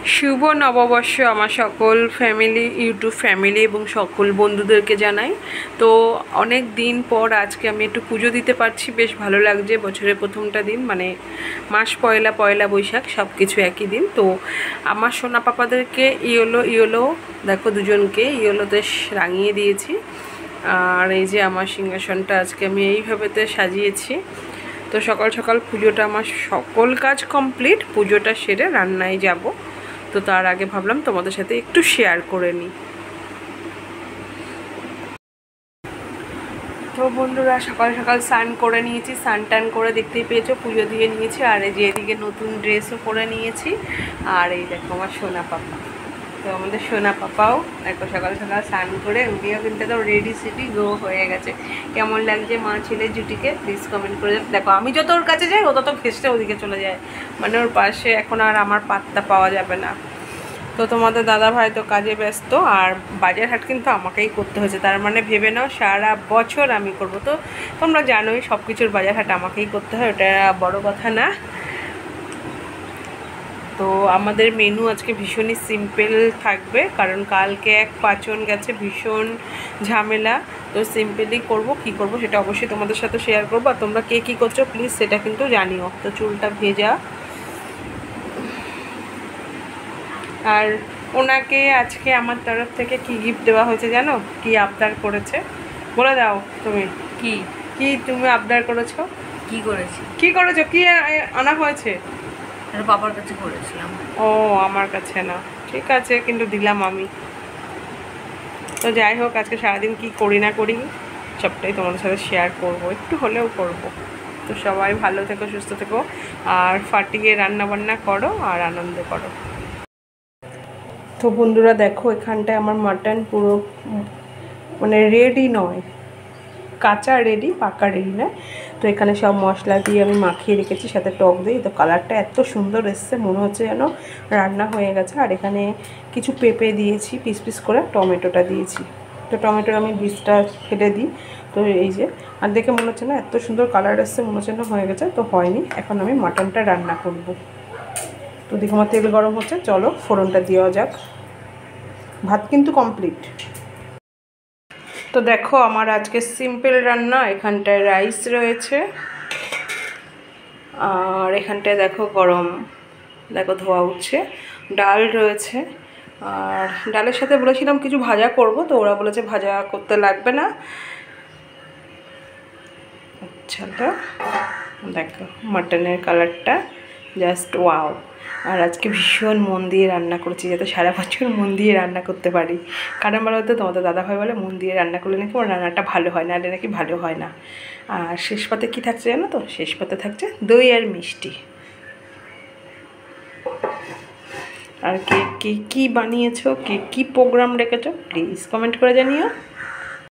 শুভ নববর্ষ আমার সকল ফ্যামিলি, ইউটিউব ফ্যামিলি এবং সকল বন্ধুদেরকে জানাই। তো অনেক দিন পর আজকে আমি একটু পুজো দিতে পারছি, বেশ ভালো লাগছে। বছরের প্রথমটা দিন, মানে মাস পয়লা বৈশাখ, সব কিছু একই দিন। তো আমার সোনা পাপাদেরকে ইয়েলো দেখো, দুজনকে ইয়েলোতে রাঙিয়ে দিয়েছি। আর এই যে আমার সিংহাসনটা আজকে আমি এইভাবেতে সাজিয়েছি। তো সকাল সকাল পুজোটা, আমার সকল কাজ কমপ্লিট, পুজোটা সেরে রান্নায় যাব। তো তার আগে ভাবলাম তোমাদের সাথে একটু শেয়ার করে নিই। তো বন্ধুরা, সকাল সকাল স্নান করে নিয়েছি, স্নান টান করে দেখতেই পেয়েছো পুজো দিয়ে নিয়েছি। আর এই যে এদিকে নতুন ড্রেসও পরে নিয়েছি। আর এই দেখো আমার সোনা পাপা। তো আমাদের সোনা পাপাও দেখো সকাল সকাল স্নান করে উনিও কিন্তু তো রেডি সিটি গো হয়ে গেছে। কেমন লাগছে মা ছেলের জুটিকে প্লিজ কমেন্ট করে দেখো। আমি যত ওর কাছে যাই ও তত ঘেসটা ওদিকে চলে যায়, মানে ওর পাশে এখন আর আমার পাত্তা পাওয়া যাবে না। তো তোমাদের দাদা ভাই তো কাজে ব্যস্ত, আর বাজার হাট কিন্তু আমাকেই করতে হয়েছে। তার মানে ভেবে নাও সারা বছর আমি করব। তো তোমরা জানোই সব কিছুর বাজার হাট আমাকেই করতে হয়, ওটা বড় কথা না। তো আমাদের মেনু আজকে ভীষণই সিম্পল থাকবে, কারণ কালকে এক পাচন গেছে, ভীষণ ঝামেলা। তো সিম্পলি করব, কি করব সেটা অবশ্যই তোমাদের সাথে শেয়ার করবো। আর তোমরা কে কী করছো প্লিজ সেটা কিন্তু জানিও। তো চুলটা ভেজা, আর ওনাকে আজকে আমার তরফ থেকে কি গিফট দেওয়া হয়েছে জানো? কি আবদার করেছে বলে দাও তুমি। কি কি তুমি আবদার করেছো? কি করেছি? কি করেছো? কি আনা হয়েছে? আর বাবার কাছে করেছিলাম। ও, আমার কাছে না, ঠিক আছে, কিন্তু দিলাম আমি। তো যাই হোক, আজকে সারাদিন কি করি না করি সবটাই তোমাদের সাথে শেয়ার করব, একটু হলেও করব। তো সবাই ভালো থেকো, সুস্থ থেকো, আর ফাটিয়ে রান্না বান্না করো আর আনন্দ করো। তো বন্ধুরা দেখো, এখানটায় আমার মাটন পুরো মানে রেডি নয়, কাঁচা রেডি, পাকা রেডি নয়। তো এখানে সব মশলা দিয়ে আমি মাখিয়ে রেখেছি, সাথে টক দিই। তো কালারটা এত সুন্দর এসছে, মনে হচ্ছে যেন রান্না হয়ে গেছে। আর এখানে কিছু পেঁপে দিয়েছি পিস পিস করে, টমেটোটা দিয়েছি। তো টমেটোর আমি বীজটা ফেলে দিই। তো এই যে, আর দেখে মনে হচ্ছে না এত সুন্দর কালার এসছে, মনে হচ্ছে না হয়ে গেছে। তো হয়নি, এখন আমি মাটনটা রান্না করব। তো দেখো আমার তেল গরম হচ্ছে, চলো ফোড়নটা দেওয়া যাক। ভাত কিন্তু কমপ্লিট। তো দেখো আমার আজকে সিম্পল রান্না। এখানটায় রাইস রয়েছে, আর এখানটায় দেখো গরম, দেখো ধোয়া উঠছে। ডাল রয়েছে, আর ডালের সাথে বলেছিলাম কিছু ভাজা করব, তো ওরা বলেছে ভাজা করতে লাগবে না। আচ্ছা, তো দেখো মাটনের কালারটা জাস্ট ওয়াও। আর আজকে ভীষণ মন দিয়ে রান্না করেছি, যাতে সারা বছর মন দিয়ে রান্না করতে পারি। কারণ বলো তো, তোমাদের দাদাভাই বলে মন দিয়ে রান্না করলে নাকি ওর রান্নাটা ভালো হয় না, নাকি ভালো হয় না। আর শেষ পাতে কী থাকছে জানো তো? শেষ পাতে থাকছে দই আর মিষ্টি। আর কে কে কী বানিয়েছো, কে কী প্রোগ্রাম রেখেছো প্লিজ কমেন্ট করে জানিও।